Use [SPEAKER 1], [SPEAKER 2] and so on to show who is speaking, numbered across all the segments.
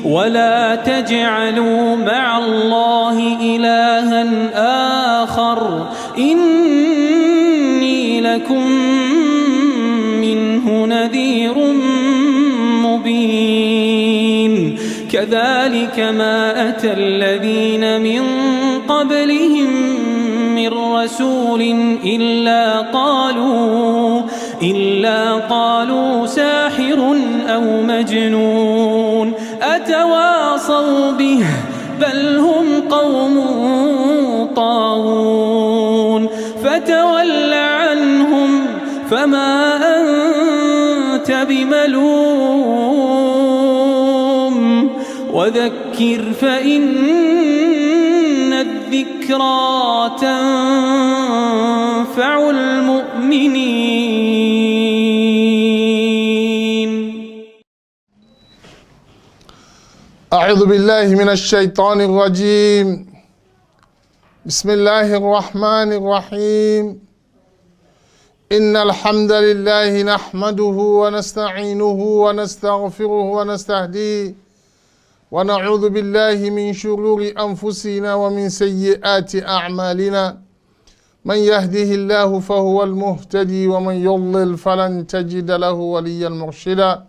[SPEAKER 1] ولا تجعلوا مع الله إلها آخر إني لكم منه نذير مبين كذلك ما أتى الذين من قبلهم من رسول إلا قالوا ساحر أو مجنون أتواصوا به بل هم قوم طاغون فتول عنهم فما أنت بملوم وذكر فإن الذكرى تنفع المؤمنين.
[SPEAKER 2] أعوذ بالله من الشيطان الرجيم. بسم الله الرحمن الرحيم. إن الحمد لله نحمده ونستعينه ونستغفره ونستهديه ونعوذ بالله من شرور أنفسنا ومن سيئات أعمالنا من يهده الله فهو المهتدي ومن يضلل فلن تجد له وليا مرشدا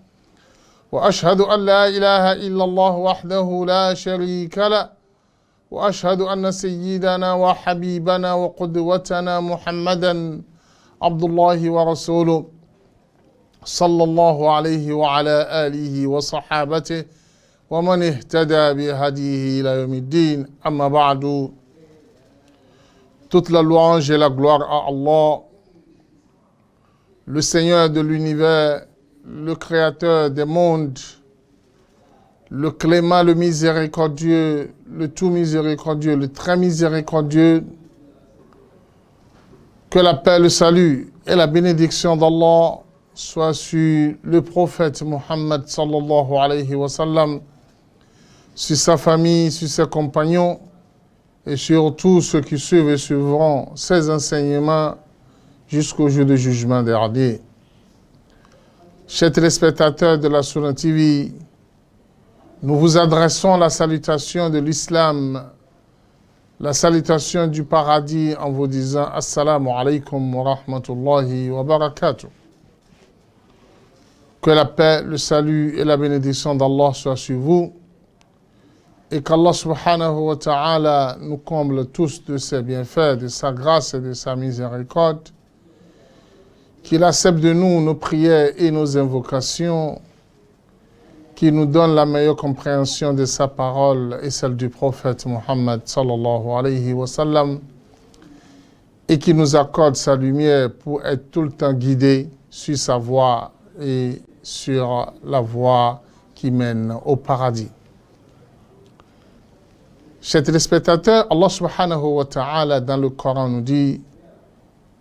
[SPEAKER 2] وأشهد أن لا إله إلا الله وحده لا شريك له وأشهد أن سيدنا وحبيبنا وقدوتنا محمدا عبد الله ورسوله صلى الله عليه وعلى آله وصحابته ومن اهتدى بهديه إلى يوم الدين. أما بعد. Toute la louange et la gloire à Allah, le Seigneur de l'univers, le Créateur des mondes, le clément, le miséricordieux, le tout miséricordieux, le très miséricordieux. Que la paix, le salut et la bénédiction d'Allah soient sur le prophète Muhammad sallallahu alayhi wa sallam, sur sa famille, sur ses compagnons et sur tous ceux qui suivent et suivront ses enseignements jusqu'au jour du jugement dernier. Chers téléspectateurs de la Sunna TV, nous vous adressons la salutation de l'islam, la salutation du paradis en vous disant Assalamu alaikum wa rahmatullahi wa barakatuh. Que la paix, le salut et la bénédiction d'Allah soient sur vous et qu'Allah subhanahu wa ta'ala nous comble tous de ses bienfaits, de sa grâce et de sa miséricorde. Qu'il accepte de nous nos prières et nos invocations, qu'il nous donne la meilleure compréhension de sa parole et celle du prophète Muhammad sallallahu alayhi wa sallam, et qu'il nous accorde sa lumière pour être tout le temps guidé sur sa voie et sur la voie qui mène au paradis. Chers téléspectateurs, Allah subhanahu wa ta'ala dans le Coran nous dit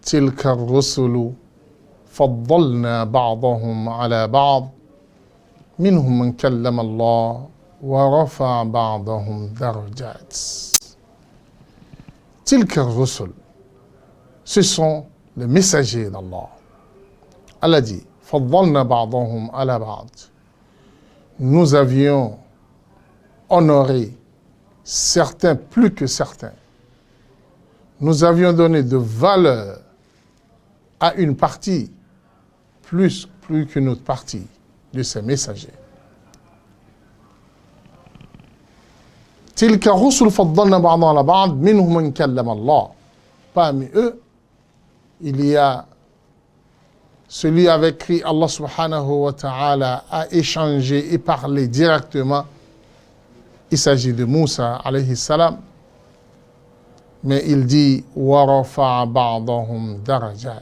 [SPEAKER 2] Tilka ar-rusulu faddalna ba'dahum ala ba'd minhum man kallama Allah wa rafa'a ba'dahum darajat. Tilka ar-rusul, ce sont les messagers d'Allah. Allah dit faddalna ba'dahum ala ba'd. Nous avions honoré certains plus que certains. Nous avions donné de valeur à une partie plus qu'une autre partie de ces messagers. Tilka rusul faddalna ba'dahum ala ba'd minhum man kallama Allah. Parmi eux, il y a celui avec qui Allah subhanahu wa ta'ala a échangé et parlé directement. Il s'agit de Moussa alayhi salam, mais il dit wa rafa'a ba'dahum darajat.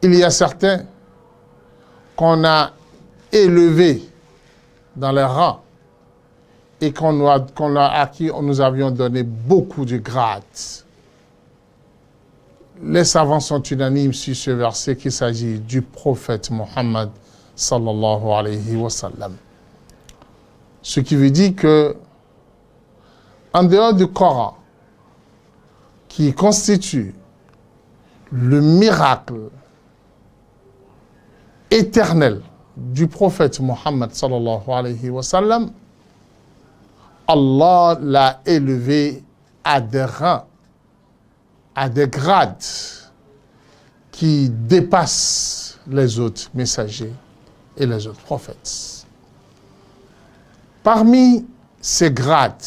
[SPEAKER 2] Il y a certains qu'on a élevés dans les rangs et à qui nous avions donné beaucoup de grades. Les savants sont unanimes sur ce verset qu'il s'agit du prophète Muhammad sallallahu alayhi wa sallam. Ce qui veut dire que, en dehors du Coran, qui constitue le miracle éternel du prophète Mohammed sallallahu alayhi wa sallam, Allah l'a élevé à des rangs, à des grades qui dépassent les autres messagers et les autres prophètes. Parmi ces grades,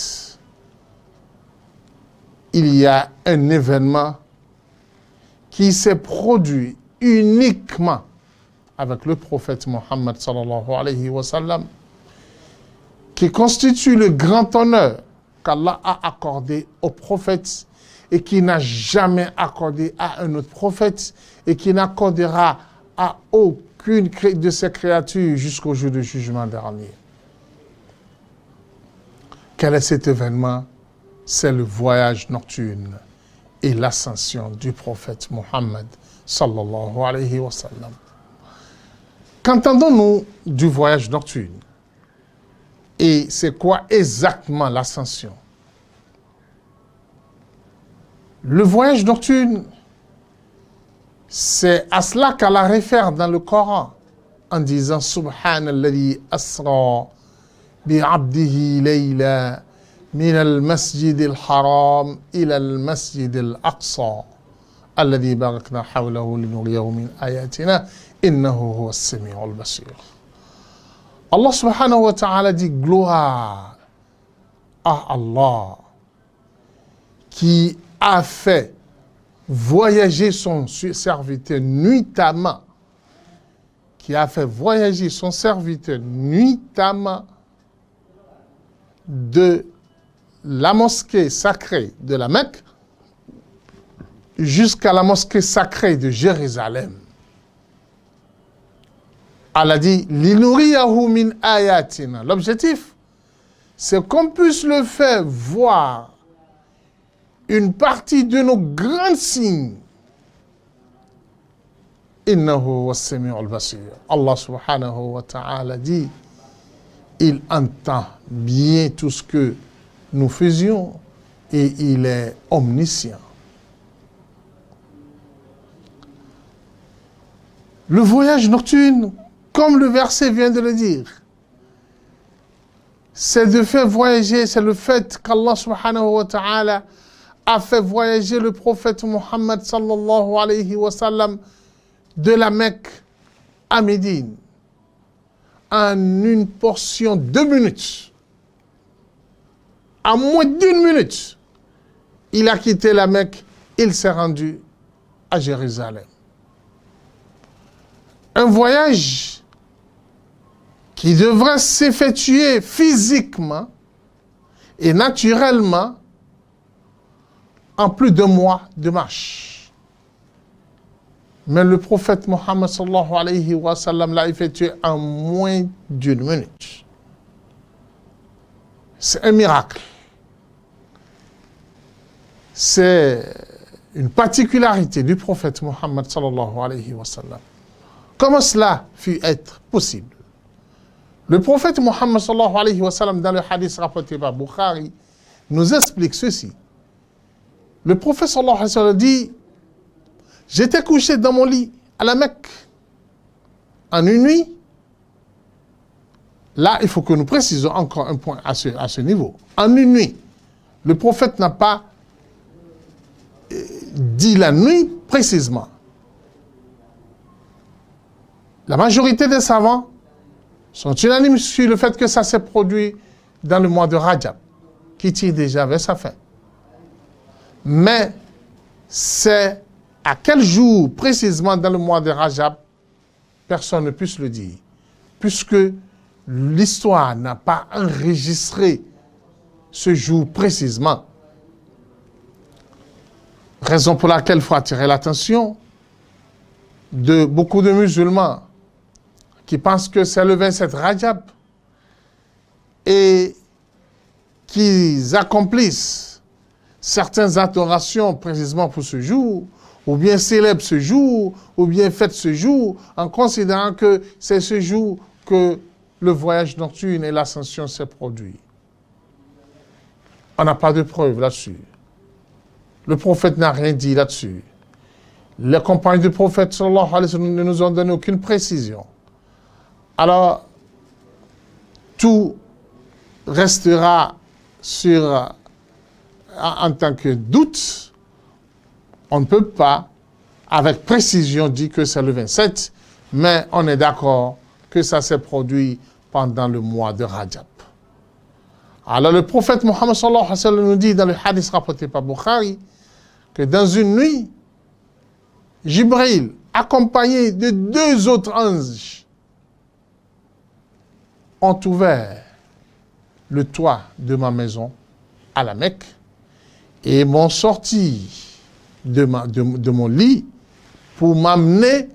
[SPEAKER 2] il y a un événement qui s'est produit uniquement avec le prophète Mohammed sallallahu alayhi wa sallam, qui constitue le grand honneur qu'Allah a accordé au prophète et qui n'a jamais accordé à un autre prophète et qui n'accordera à aucune de ses créatures jusqu'au jour du jugement dernier. Quel est cet événement? C'est le voyage nocturne et l'ascension du prophète Mohammed sallallahu alayhi wa sallam. Qu'entendons-nous du voyage nocturne? Et c'est quoi exactement l'ascension? Le voyage nocturne, c'est à cela qu'Allah réfère dans le Coran en disant Subhanalladhi asra bi'abdihi layla min al-masjid al-haram ila al-masjid al-aqsa alladhi barakna hawlahu linuriyahu min ayatina innahu huwa as-sami'u al-basir. Allah subhanahu wa ta'ala dit gloire à Allah qui a fait voyager son serviteur nuitamment, de la mosquée sacrée de la Mecque jusqu'à la mosquée sacrée de Jérusalem. Allah dit linuriyahu min ayatina. L'objectif, c'est qu'on puisse le faire voir une partie de nos grands signes. Innahu was-sami'u al-basir. Allah subhanahu wa ta'ala dit, il entend bien tout ce que nous faisions et il est omniscient. Le voyage nocturne, comme le verset vient de le dire, c'est de faire voyager, c'est le fait qu'Allah subhanahu wa ta'ala a fait voyager le prophète Mohammed sallallahu alayhi wa sallam de la Mecque à Médine en une portion de 2 minutes. En moins d'1 minute, il a quitté la Mecque, il s'est rendu à Jérusalem. Un voyage qui devrait s'effectuer physiquement et naturellement en plus de mois de marche. Mais le prophète Mohammed sallallahu alayhi wa sallam l'a effectué en moins d'1 minute. C'est un miracle. C'est une particularité du prophète Mohammed sallallahu alayhi wa sallam. Comment cela fut être possible? Le prophète Mohammed sallallahu alayhi wa sallam, dans le hadith rapporté par Bukhari, nous explique ceci. Le prophète sallallahu alayhi wa sallam dit, j'étais couché dans mon lit à la Mecque en une nuit. Là, il faut que nous précisons encore un point à ce niveau. En une nuit, le prophète n'a pas dit la nuit précisément. La majorité des savants sont unanimes sur le fait que ça s'est produit dans le mois de Rajab, qui tire déjà vers sa fin. Mais c'est à quel jour précisément dans le mois de Rajab, personne ne puisse le dire, puisque l'histoire n'a pas enregistré ce jour précisément. Raison pour laquelle il faut attirer l'attention de beaucoup de musulmans qui pensent que c'est le 27 Rajab et qui accomplissent certaines adorations précisément pour ce jour, ou bien célèbrent ce jour, ou bien fêtent ce jour, en considérant que c'est ce jour que le voyage nocturne et l'ascension s'est produit. On n'a pas de preuve là-dessus. Le prophète n'a rien dit là-dessus. Les compagnons du prophète sallallahu alayhi wa sallam ne nous ont donné aucune précision. alors tout restera en tant que doute. On ne peut pas avec précision dire que c'est le 27, mais on est d'accord que ça s'est produit pendant le mois de Rajab. Alors le prophète Mohammed sallallahu alayhi wa sallam nous dit dans le hadith rapporté par Bukhari que dans une nuit, Jibril, accompagné de 2 autres anges, ont ouvert le toit de ma maison à la Mecque et m'ont sorti de mon lit pour m'amener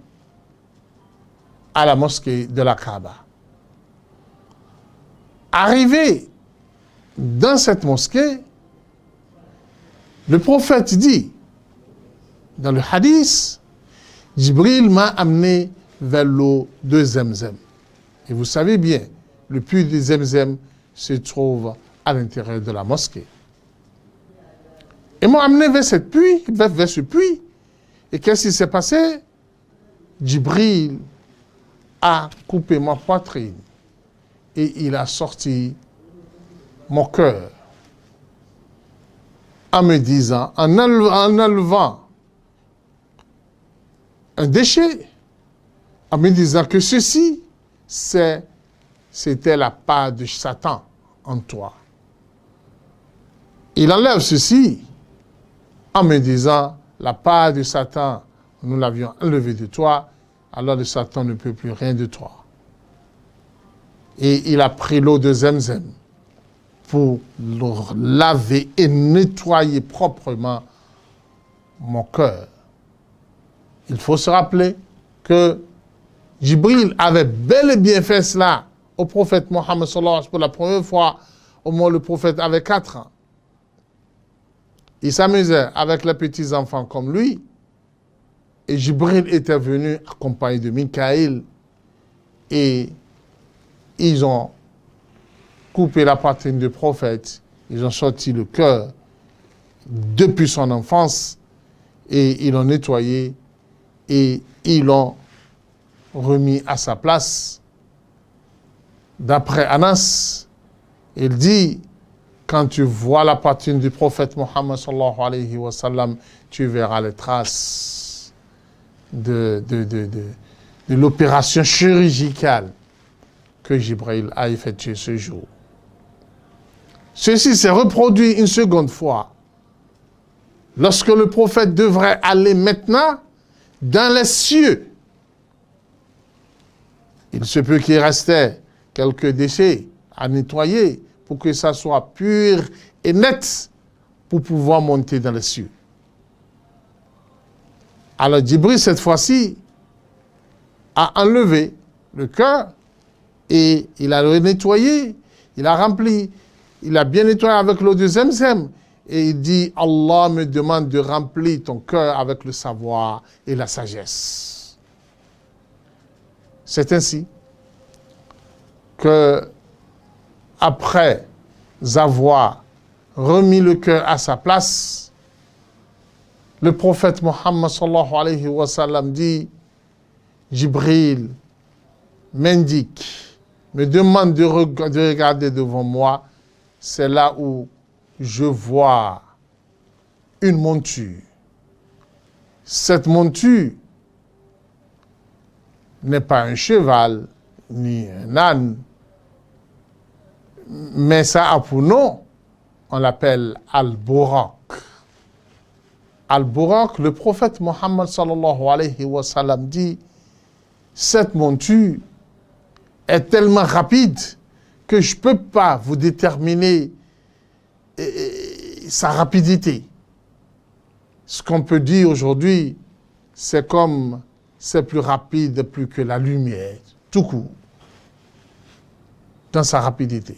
[SPEAKER 2] à la mosquée de la Kaaba. Arrivé dans cette mosquée, le prophète dit, dans le hadith, Jibril m'a amené vers l'eau de Zemzem. Et vous savez bien, le puits de Zemzem se trouve à l'intérieur de la mosquée. Et m'a amené vers ce puits. Et qu'est-ce qui s'est passé? Jibril a coupé ma poitrine et il a sorti mon cœur en me disant, en enlevant un déchet, en me disant que ceci, c'était la part de Satan en toi. Il enlève ceci en me disant, la part de Satan, nous l'avions enlevé de toi, alors le Satan ne peut plus rien de toi. Et il a pris l'eau de Zemzem pour laver et nettoyer proprement mon cœur. Il faut se rappeler que Jibril avait bel et bien fait cela au prophète Mohammed sallallahu alayhi wa sallam pour la première fois, au moment où le prophète avait 4 ans. Il s'amusait avec les petits enfants comme lui. Et Jibril était venu accompagné de Mikaïl. Et ils ont coupé la poitrine du prophète. Ils ont sorti le cœur depuis son enfance. Et ils l'ont nettoyé. Et ils l'ont remis à sa place. D'après Anas, il dit, quand tu vois la poitrine du prophète Mohammed sallallahu alayhi wa sallam, tu verras les traces de l'opération chirurgicale que Jibril a effectuée ce jour. Ceci s'est reproduit une seconde fois. Lorsque le prophète devrait aller maintenant dans les cieux, il se peut qu'il restait quelques déchets à nettoyer pour que ça soit pur et net pour pouvoir monter dans les cieux. Alors Jibril, cette fois-ci, a enlevé le cœur et il a le nettoyé, il a rempli, il a bien nettoyé avec l'eau de Zemzem. Et il dit, Allah me demande de remplir ton cœur avec le savoir et la sagesse. C'est ainsi que, après avoir remis le cœur à sa place, le prophète Mohammed sallallahu alayhi wa sallam dit, Jibril m'indique, me demande de regarder devant moi, c'est là où je vois une monture. Cette monture n'est pas un cheval, ni un âne, mais ça a pour nom, on l'appelle Al-Buraq. Al-Buraq, le prophète Mohammed sallallahu alayhi wa sallam dit, cette monture est tellement rapide que je ne peux pas vous déterminer sa rapidité. Ce qu'on peut dire aujourd'hui, c'est comme c'est plus rapide plus que la lumière, tout court, dans sa rapidité.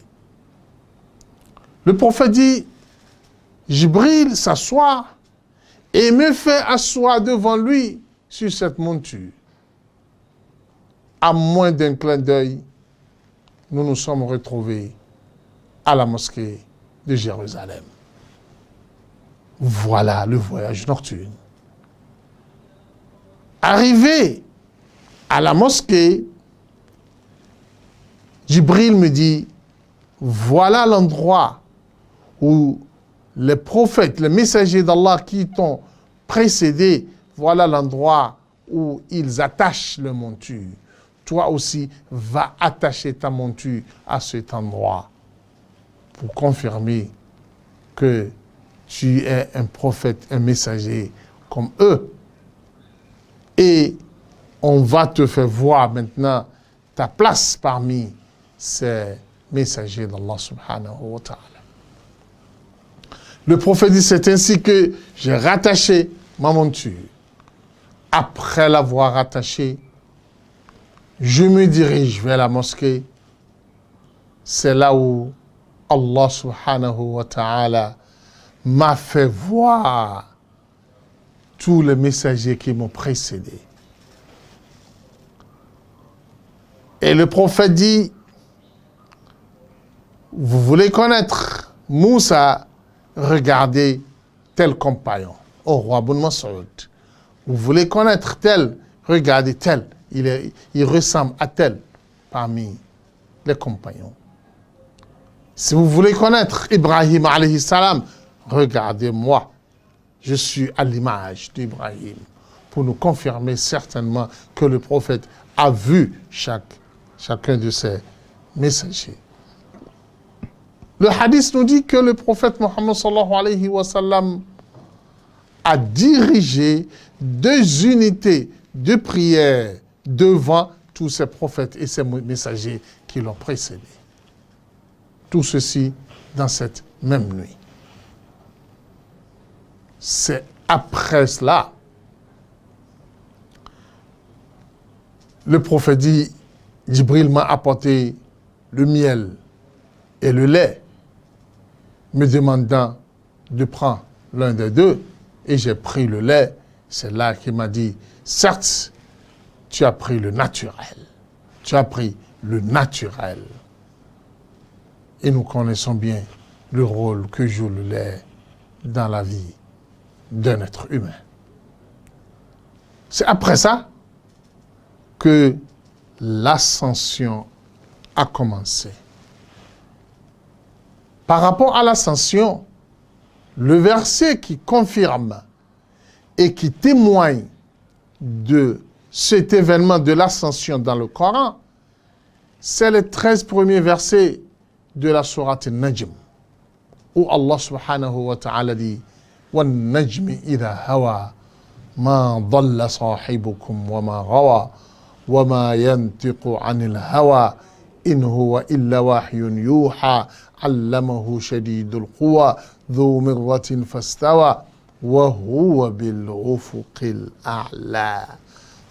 [SPEAKER 2] Le prophète dit, Jibril s'assoit et me fait asseoir devant lui sur cette monture. À moins d'un clin d'œil, nous nous sommes retrouvés à la mosquée de Jérusalem. Voilà le voyage nocturne. Arrivé à la mosquée, Jibril me dit, voilà l'endroit où les prophètes, les messagers d'Allah qui t'ont précédé, voilà l'endroit où ils attachent le monture. Toi aussi, va attacher ta monture à cet endroit pour confirmer que tu es un prophète, un messager comme eux. Et on va te faire voir maintenant ta place parmi ces messagers d'Allah subhanahu wa ta'ala. Le prophète dit, c'est ainsi que j'ai rattaché ma monture. Après l'avoir rattachée, je me dirige vers la mosquée. C'est là où Allah subhanahu wa ta'ala m'a fait voir tous les messagers qui m'ont précédé. Et le prophète dit, vous voulez connaître Moussa, regardez tel compagnon, au roi Ibn Mas'ud. Vous voulez connaître tel, regardez tel, il ressemble à tel parmi les compagnons. Si vous voulez connaître Ibrahim alayhi salam, regardez-moi, je suis à l'image d'Ibrahim, pour nous confirmer certainement que le prophète a vu chacun de ces messagers. Le hadith nous dit que le prophète Mohammed sallallahu alayhi wa sallam a dirigé 2 unités de prière devant tous ces prophètes et ces messagers qui l'ont précédé. Tout ceci dans cette même nuit. C'est après cela, le prophète dit, Jibril m'a apporté le miel et le lait, me demandant de prendre l'un des deux, et j'ai pris le lait. C'est là qu'il m'a dit, certes, tu as pris le naturel. Tu as pris le naturel. Et nous connaissons bien le rôle que joue le lait dans la vie d'un être humain. C'est après ça que l'ascension a commencé. Par rapport à l'ascension, le verset qui confirme et qui témoigne de cet événement de l'ascension dans le Coran, c'est les 13 premiers versets de la sourate An-Najm, où Allah subhanahu wa ta'ala dit « وَالنَّجْمِ إِذَا هَوَى مَا ضَلَّ صَاحِبُكُمْ وَمَا غَوَى وَمَا يَنْتِقُ عَنِ الْهَوَى إِنْ هُوَ إِلَّا وَحْيٌ يُوحَى علمه شديد القوى ذو مرة فاستوى وهو بالأفق الأعلى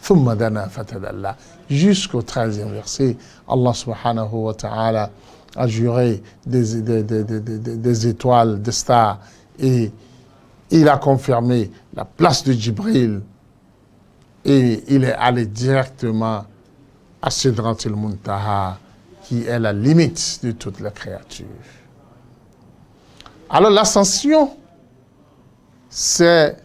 [SPEAKER 2] ثم دنا فتدلى. Jusqu'au 13e verset, Allah subhanahu wa ta'ala a juré des étoiles, des stars, et il a confirmé la place de Jibril, et il est allé directement à Sidratul Muntaha, qui est la limite de toutes les créatures. Alors l'ascension, c'est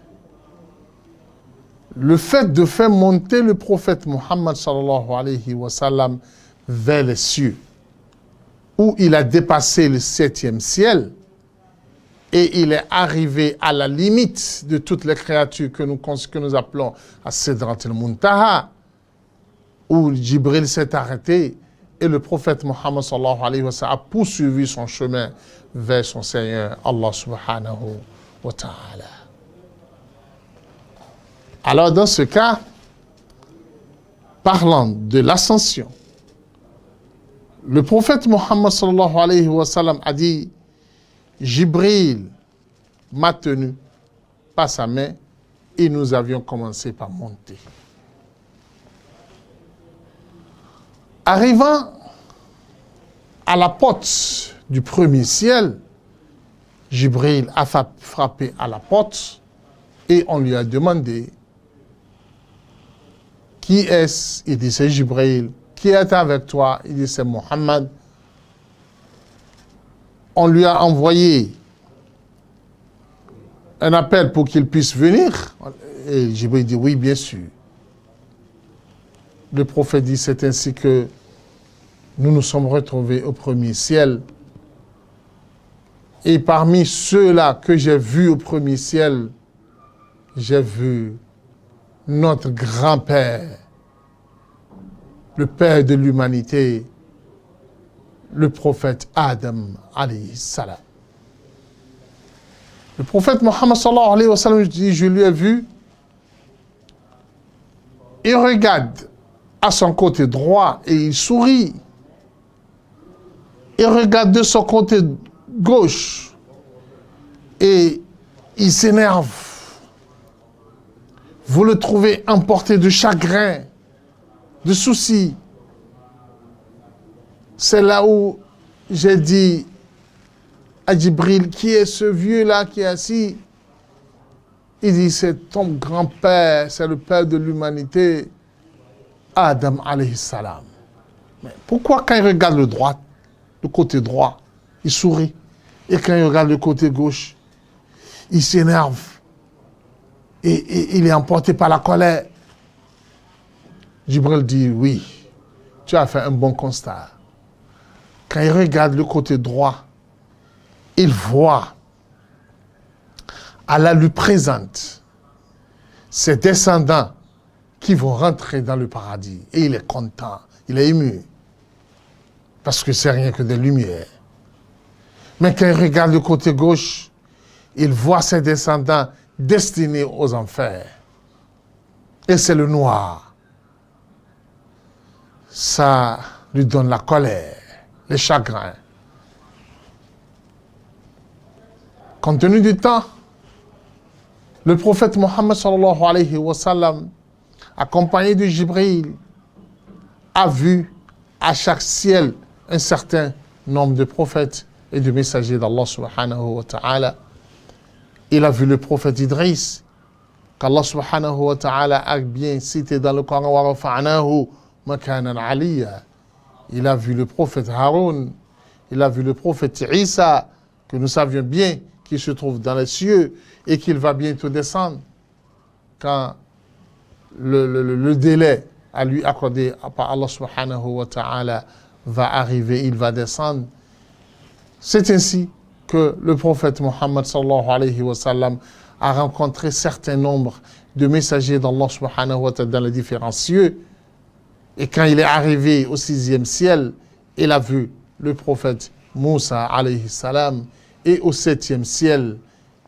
[SPEAKER 2] le fait de faire monter le prophète Muhammad sallallahu alayhi wa sallam vers les cieux, où il a dépassé le 7e ciel, et il est arrivé à la limite de toutes les créatures que nous appelons à Sidratul Muntaha, où Jibril s'est arrêté, et le prophète Muhammad sallallahu alayhi wa sallam a poursuivi son chemin vers son Seigneur, Allah subhanahu wa ta'ala. Alors dans ce cas, parlant de l'ascension, le prophète Muhammad sallallahu alayhi wa sallam a dit, Jibril m'a tenu par sa main et nous avions commencé par monter. Arrivant à la porte du premier ciel, Jibril a frappé à la porte et on lui a demandé qui est-ce? Il dit c'est Jibril. Qui est avec toi? Il dit c'est Muhammad. On lui a envoyé un appel pour qu'il puisse venir. Et Jibril dit oui, bien sûr. Le prophète dit c'est ainsi que nous nous sommes retrouvés au premier ciel. Et parmi ceux-là que j'ai vus au premier ciel, j'ai vu notre grand-père, le père de l'humanité, le prophète Adam alayhi salam. Le prophète Mohammed sallallahu alayhi wa sallam dit, je lui ai vu, il regarde à son côté droit et il sourit. Il regarde de son côté gauche et il s'énerve. Vous le trouvez emporté de chagrin, de soucis. C'est là où j'ai dit à Djibril, qui est ce vieux-là qui est assis? Il dit, c'est ton grand-père, c'est le père de l'humanité, Adam alayhi salam. Mais pourquoi quand il regarde le côté droit, il sourit, et quand il regarde le côté gauche, il s'énerve, et il est emporté par la colère? Djibril dit, oui, tu as fait un bon constat. Quand il regarde le côté droit, il voit, Allah lui présente ses descendants qui vont rentrer dans le paradis. Et il est content, il est ému. Parce que c'est rien que des lumières. Mais quand il regarde le côté gauche, il voit ses descendants destinés aux enfers. Et c'est le noir. Ça lui donne la colère, le chagrin. Compte tenu du temps, le prophète Mohammed sallallahu alayhi wa sallam, accompagné de Jibril, a vu à chaque ciel un certain nombre de prophètes et de messagers d'Allah subhanahu wa ta'ala. Il a vu le prophète Idriss, qu'Allah subhanahu wa ta'ala a bien cité dans le Coran, wa rafa'nahu makanan aliyya. Il a vu le prophète Haroun, il a vu le prophète Isa, que nous savions bien qu'il se trouve dans les cieux et qu'il va bientôt descendre quand le délai à lui accordé par Allah subhanahu wa ta'ala va arriver, il va descendre. C'est ainsi que le prophète Mohammed sallallahu alayhi wa sallam a rencontré certain nombre de messagers d'Allah subhanahu wa ta'ala dans les différents cieux. Et quand il est arrivé au 6e ciel, il a vu le prophète Moussa alayhi salam. Et au 7e ciel,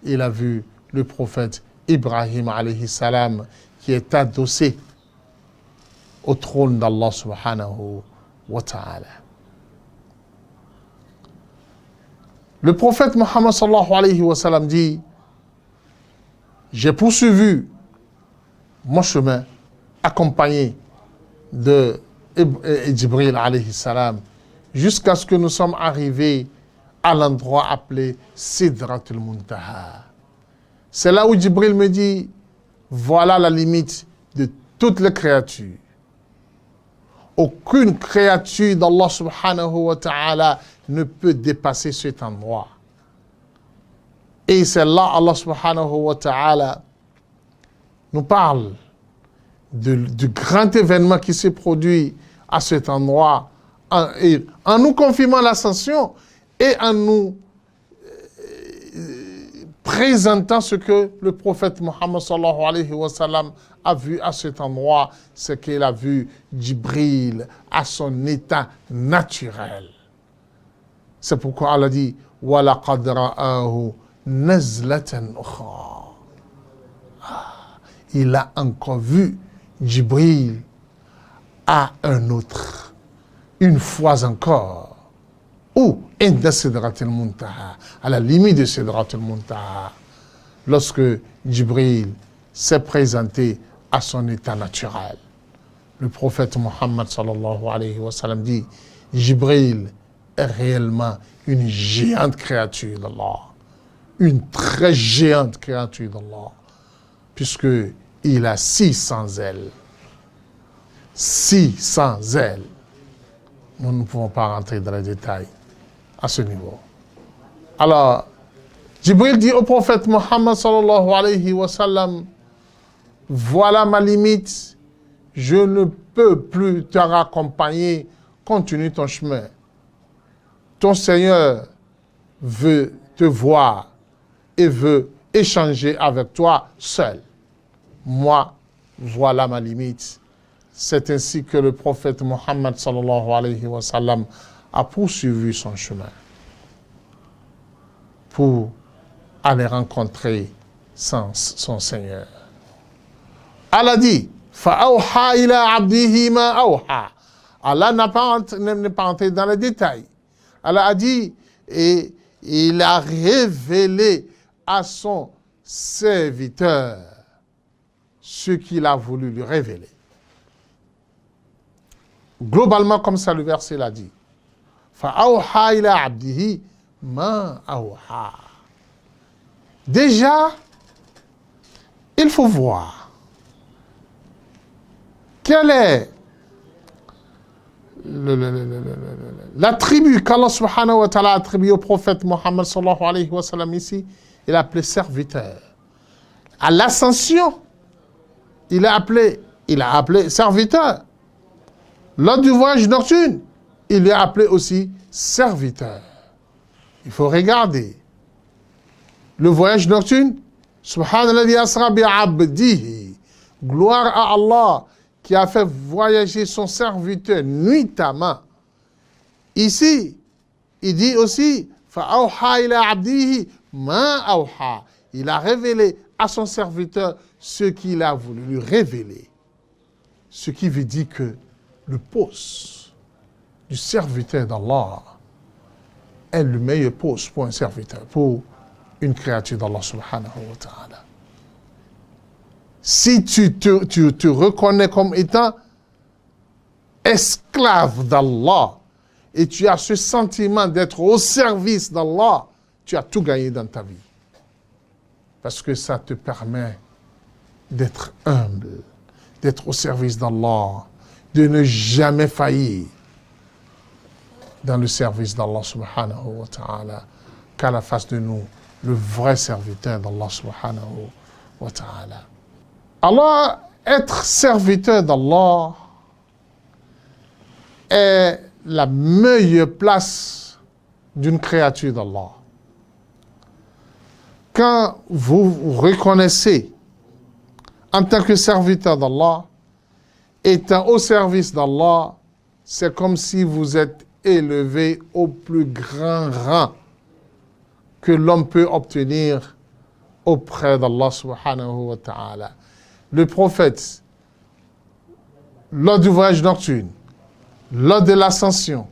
[SPEAKER 2] il a vu le prophète Ibrahim alayhi salam qui est adossé au trône d'Allah subhanahu wa ta'ala. Le prophète Mohammed sallallahu alayhi wa sallam dit, j'ai poursuivi mon chemin accompagné de Jibril alayhi salam jusqu'à ce que nous sommes arrivés à l'endroit appelé Sidratul Muntaha. C'est là où Jibril me dit, voilà la limite de toutes les créatures. Aucune créature d'Allah subhanahu wa ta'ala ne peut dépasser cet endroit. Et c'est là Allah subhanahu wa ta'ala nous parle du grand événement qui s'est produit à cet endroit en nous confirmant l'ascension et en nous présentant ce que le prophète Mohammed sallallahu alayhi wa sallam a vu à cet endroit, c'est qu'il a vu Jibril à son état naturel. C'est pourquoi Allah dit « Wa laqad ra'ahu nazlatan ukhra » Il a encore vu Jibril à un autre, une fois encore. Ou inda Sidratul Muntaha, à la limite de Sidratul Muntaha, lorsque Jibril s'est présenté à son état naturel. Le prophète Mohammed sallallahu alayhi wa sallam dit, Jibril est réellement une géante créature d'Allah, une très géante créature d'Allah, puisque il a 600 ailes. 600 ailes. Nous ne pouvons pas rentrer dans les détails à ce niveau. Alors, Jibril dit au prophète Mohammed sallallahu alayhi wa sallam, voilà ma limite, je ne peux plus te raccompagner continue ton chemin. Ton Seigneur veut te voir et veut échanger avec toi seul. Moi, voilà ma limite. C'est ainsi que le prophète Mohammed sallallahu alayhi wa sallam a poursuivi son chemin pour aller rencontrer son Seigneur. Allah dit, فَأَوْحَى إِلَىٰ عَبْدِهِ مَا أَوْحَى. Allah n'est pas entré dans les détails. Allah a dit, et il a révélé à son serviteur ce qu'il a voulu lui révéler. Globalement, comme ça le verset l'a dit. فَأَوْحَى إِلَىٰ عَبْدِهِ مَا أَوْحَى. Déjà, il faut voir quel est l'attribut qu'Allah subhanahu wa ta'ala a attribué au prophète Mohammed sallallahu alayhi wa sallam ici. Il a appelé serviteur. À l'ascension, il a appelé serviteur. Lors du voyage nocturne, il est appelé aussi serviteur. Il faut regarder. Le voyage nocturne, Subhanallah asra bi abdihi. Gloire à Allah qui a fait voyager son serviteur nuitamment. Ici, il dit aussi, فَأَوْحَى إِلَىٰ عَبْدِهِ مَا أَوْحَى. Il a révélé à son serviteur ce qu'il a voulu lui révéler. Ce qui veut dire que le poste du serviteur d'Allah est le meilleur poste pour un serviteur, pour une créature d'Allah subhanahu wa ta'ala. Si tu te reconnais comme étant esclave d'Allah et tu as ce sentiment d'être au service d'Allah, tu as tout gagné dans ta vie. Parce que ça te permet d'être humble, d'être au service d'Allah, de ne jamais faillir dans le service d'Allah subhanahu wa ta'ala, qu'à la face de nous, le vrai serviteur d'Allah subhanahu wa ta'ala. Alors, être serviteur d'Allah est la meilleure place d'une créature d'Allah. Quand vous vous reconnaissez en tant que serviteur d'Allah, étant au service d'Allah, c'est comme si vous êtes élevé au plus grand rang que l'homme peut obtenir auprès d'Allah subhanahu wa ta'ala. Le prophète, lors du voyage nocturne, lors de l'ascension,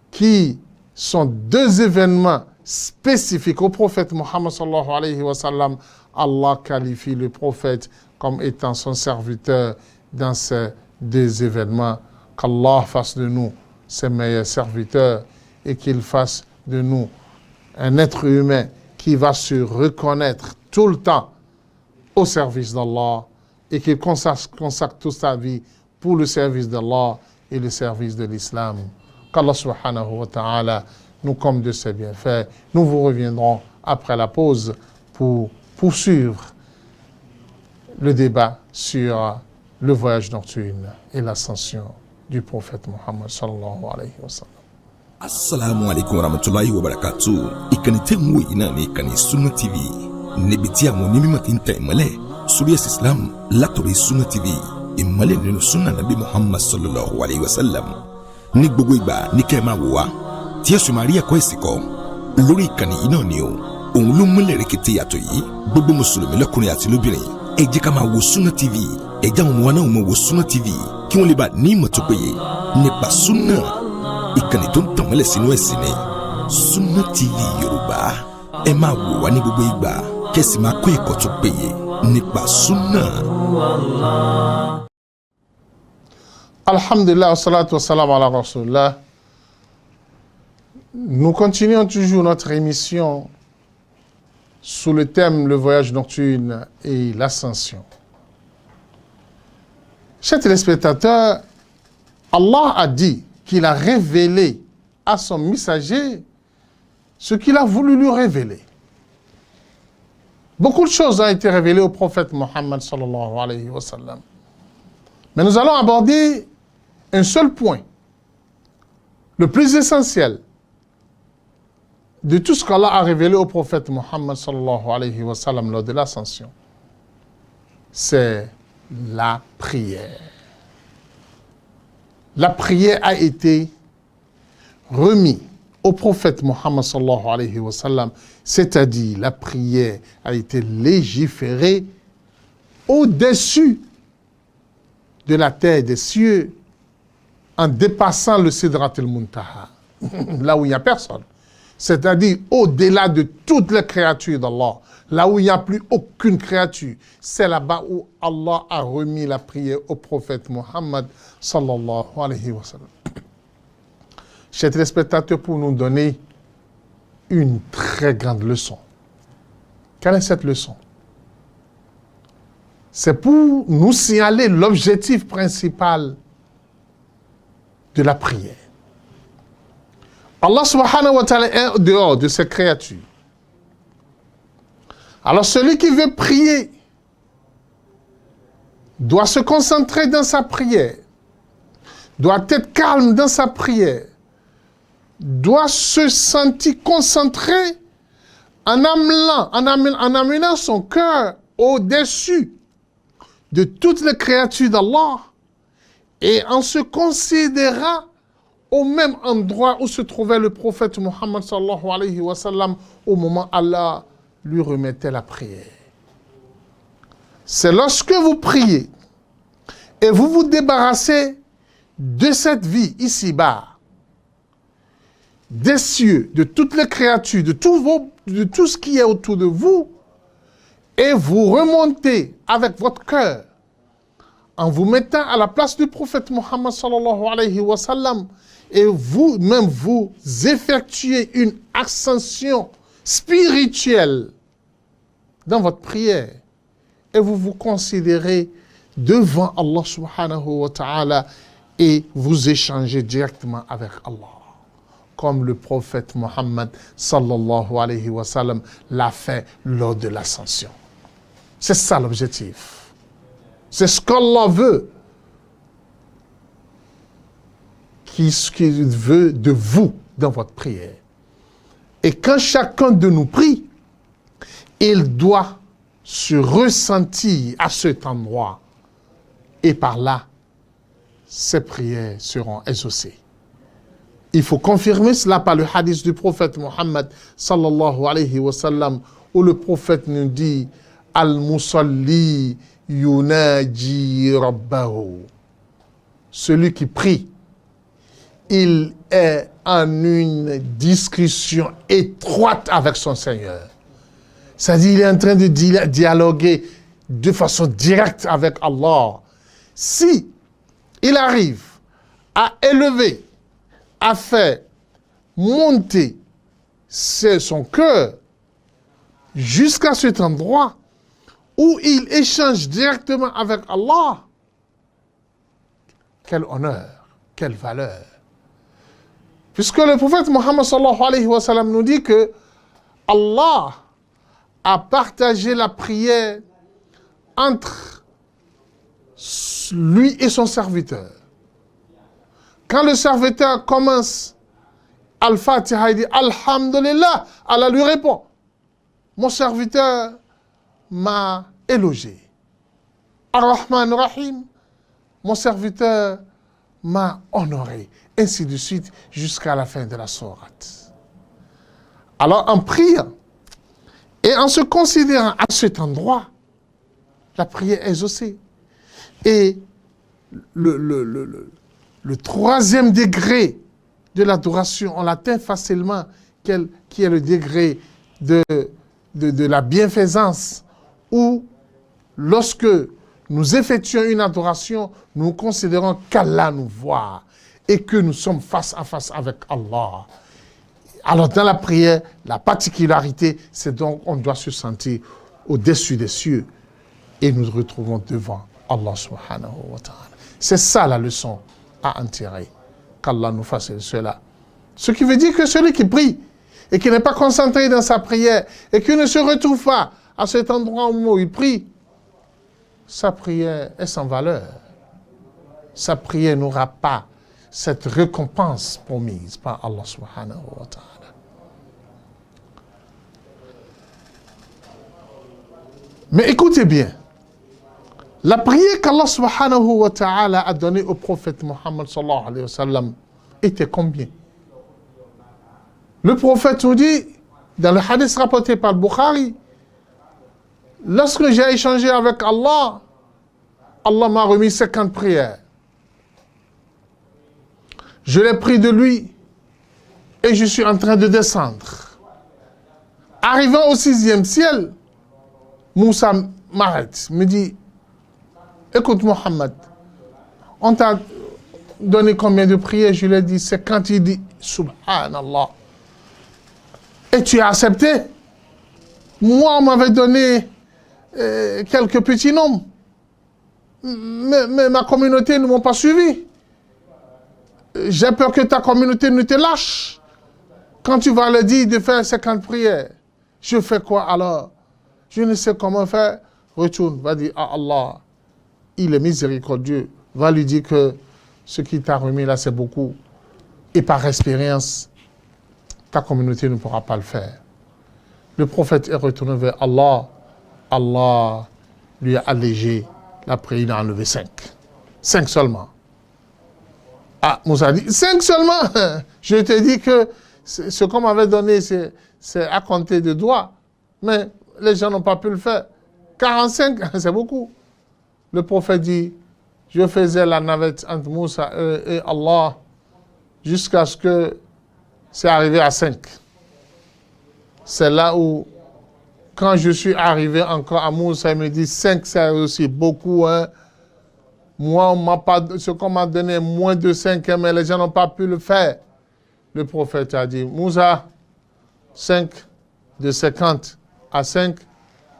[SPEAKER 2] qui sont deux événements spécifiques au prophète Mohammed sallallahu alayhi wa sallam, Allah qualifie le prophète comme étant son serviteur dans ces deux événements. Qu'Allah fasse de nous ses meilleurs serviteurs et qu'il fasse de nous un être humain qui va se reconnaître tout le temps au service d'Allah et qu'il consacre toute sa vie pour le service d'Allah et le service de l'islam. Qu'Allah subhanahu wa ta'ala nous comble de ses bienfaits. Nous vous reviendrons après la pause pour poursuivre le débat sur le voyage nocturne et l'ascension du prophète Mohammed sallallahu alayhi wa sallam.
[SPEAKER 3] Assalamu alaikum warahmatullahi wabarakatuh. Ìkànnì tẹ́ ń wò yìí náà ní ìkànnì Sunna TV. Níbi tí àwọn onímọ̀ ti ń tẹ ìmọ́lẹ̀ sórí ẹ̀sìn Islam látọ̀rí Sunna TV. Ìmọ́lẹ̀ nínú Sunna Nabi Muhammad sallallahu alayhi wa sallam. Ní gbogbo ìgbà ní kẹ́ ẹ máa wò wá. Tí ẹ sì máa rí ẹ̀kọ́ ẹ̀sìn kọ́. Lórí ìkànnì yìí náà ni o. Òun ló múlẹ̀ rẹ̀kẹ̀tẹ̀ yàtọ̀ yìí. Gbogbo mùsùlùmí lọ́kùnrin àti lóbìnrin. Ẹ jẹ́ ká máa wo Sunna TV. Ẹ jẹ́ àwọn ọmọ wa náà máa wo Sunna TV. Kí wọ́n lè bá ní ìmọ̀ tó péye nípa Sunna. Ìkànnì tó ń tàn mọ́lẹ̀ sínú ẹ̀sìn ni Sunna TV Yorùbá. Ẹ máa wò wá ní gbogbo ìgbà kẹ́sì máa kọ́ ẹ̀kọ́ tó péye nípa Sunna.
[SPEAKER 2] Alhamdulillah, wassalatu wassalamu ala rasulillah. Nous continuons toujours notre émission sous le thème le voyage nocturne et l'ascension. Chers téléspectateurs, Allah a dit qu'il a révélé à son messager ce qu'il a voulu lui révéler. Beaucoup de choses ont été révélées au prophète Mohammed sallallahu alayhi wa sallam. Mais nous allons aborder un seul point le plus essentiel de tout ce qu'Allah a révélé au prophète Muhammad sallallahu alayhi wa sallam lors de l'ascension, c'est la prière. La prière a été remise au prophète Muhammad sallallahu alayhi wa sallam, c'est-à-dire la prière a été légiférée au-dessus de la terre des cieux en dépassant le Sidrat al-Muntaha, là où il n'y a personne. C'est-à-dire au-delà de toutes les créatures d'Allah, là où il n'y a plus aucune créature. C'est là-bas où Allah a remis la prière au prophète Muhammad sallallahu alayhi wa sallam. Chers téléspectateurs, pour nous donner une très grande leçon. Quelle est cette leçon? C'est pour nous signaler l'objectif principal de la prière. Allah subhanahu wa ta'ala est en dehors de ses créatures. Alors celui qui veut prier doit se concentrer dans sa prière, doit être calme dans sa prière, doit se sentir concentré en amenant son cœur au-dessus de toutes les créatures d'Allah et en se considérant au même endroit où se trouvait le prophète Muhammad sallallahu alayhi wa sallam au moment où Allah lui remettait la prière. C'est lorsque vous priez et vous vous débarrassez de cette vie ici-bas, des cieux, de toutes les créatures, de tout ce qui est autour de vous, et vous remontez avec votre cœur en vous mettant à la place du prophète Muhammad sallallahu alayhi wa sallam, et vous-même vous effectuez une ascension spirituelle dans votre prière, et vous vous considérez devant Allah subhanahu wa ta'ala et vous échangez directement avec Allah, comme le prophète Muhammad sallallahu alayhi wa sallam l'a fait lors de l'ascension. C'est ça l'objectif. C'est ce qu'Allah veut. Ce qu'il veut de vous dans votre prière. Et quand chacun de nous prie, il doit se ressentir à cet endroit. Et par là, ses prières seront exaucées. Il faut confirmer cela par le hadith du prophète Muhammad sallallahu alayhi wa sallam, où le prophète nous dit « Al-Musalli yunaji rabbahu » Celui qui prie, il est en une discussion étroite avec son Seigneur. C'est-à-dire, il est en train de dialoguer de façon directe avec Allah. Si il arrive à élever, à faire monter son cœur jusqu'à cet endroit où il échange directement avec Allah, quel honneur, quelle valeur. Puisque le prophète Muhammad sallallahu alayhi wa sallam nous dit que Allah a partagé la prière entre lui et son serviteur. Quand le serviteur commence Al-Fatiha, il dit Alhamdulillah, Allah lui répond, mon serviteur m'a élogé. Ar-Rahman Rahim, mon serviteur m'a honoré. Ainsi de suite jusqu'à la fin de la sourate. Alors en priant et en se considérant à cet endroit, la prière est exaucée. Et le troisième degré de l'adoration, on l'atteint facilement, qui est le degré de la bienfaisance, où lorsque nous effectuons une adoration, nous considérons qu'Allah nous voit et que nous sommes face à face avec Allah. Alors dans la prière, la particularité, c'est donc on doit se sentir au-dessus des cieux et nous nous retrouvons devant Allah subhanahu wa ta'ala. C'est ça la leçon à en tirer. Qu'Allah nous fasse cela. Ce qui veut dire que celui qui prie et qui n'est pas concentré dans sa prière et qui ne se retrouve pas à cet endroit où il prie, sa prière est sans valeur. Sa prière n'aura pas cette récompense promise par Allah subhanahu wa ta'ala. Mais écoutez bien, la prière qu'Allah subhanahu wa ta'ala a donnée au prophète Muhammad sallallahu alayhi wa sallam était combien? Le prophète nous dit, dans le hadith rapporté par le Bukhari, lorsque j'ai échangé avec Allah, Allah m'a remis 50 prières. Je l'ai pris de lui et je suis en train de descendre. Arrivant au 6e ciel, Moussa m'arrête, me dit, écoute Mohammed, on t'a donné combien de prières? Je lui ai dit 50. Il dit, subhanallah. Et tu as accepté? Moi, on m'avait donné quelques petits nombres. Mais ma communauté ne m'ont pas suivi. J'ai peur que ta communauté ne te lâche. Quand tu vas leur dire de faire 50 prières, je fais quoi alors? Je ne sais comment faire. Retourne, va dire à Allah, il est miséricordieux. Va lui dire que ce qui t'a remis là, c'est beaucoup. Et par expérience, ta communauté ne pourra pas le faire. Le prophète est retourné vers Allah. Allah lui a allégé la prière, il a enlevé 5. 5 seulement. Ah, Moussa dit, 5 seulement? Je te dis que ce qu'on m'avait donné, c'est à compter de doigts. Mais les gens n'ont pas pu le faire. 45, c'est beaucoup. Le prophète dit, je faisais la navette entre Moussa et Allah jusqu'à ce que c'est arrivé à 5. C'est là où, quand je suis arrivé encore à Moussa, il me dit 5, c'est aussi beaucoup. Hein. Moi, ce qu'on m'a donné, moins de 5, mais les gens n'ont pas pu le faire. Le prophète a dit, Moussa, 5 de 50 à 5,